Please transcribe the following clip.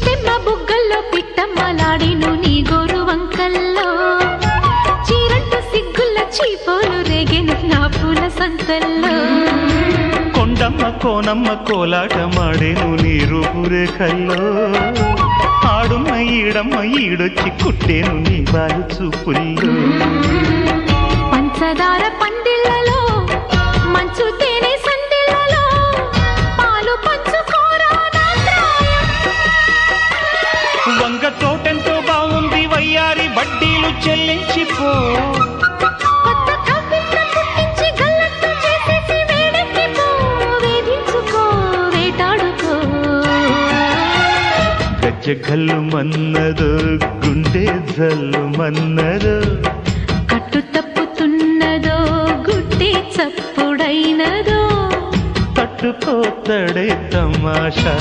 చిట్టెమ్మ బుగ్గల్లో పిట్టమ్మలాడిను నీ గోరు వంకల్లో చీరంటు సిగ్గుల చీపోలు రేగెను నా పూల సంతల్లో కొండమ్మ కోనమ్మ కోలాటమాడేను నీ రూపురేఖల్లో ఆడున్న ఈడమ్మ ఈడొచ్చి కుట్టేను నీ బాలు చూపుల్లో పంచదార పందిళ్ళలో మంచు తేనె సందిళ్ళలో పాలు పంచుకోరా నా ప్రాయం. వంగ తోటెంతో బాగుంది వయ్యారి వడ్డీలు చెల్లించిపో కొత్త కవిత్వం పుట్టించి గల్లత్తు చేసేసి వేడెక్కిపో వేధించుకో వేటాడుకో గజ్జ గల్లు మన్నదో గుండె జల్లు మన్నదో కట్టు తప్పుతున్నదో గుడ్డి చప్పుడైనదో తట్టుకోతడే తమాషా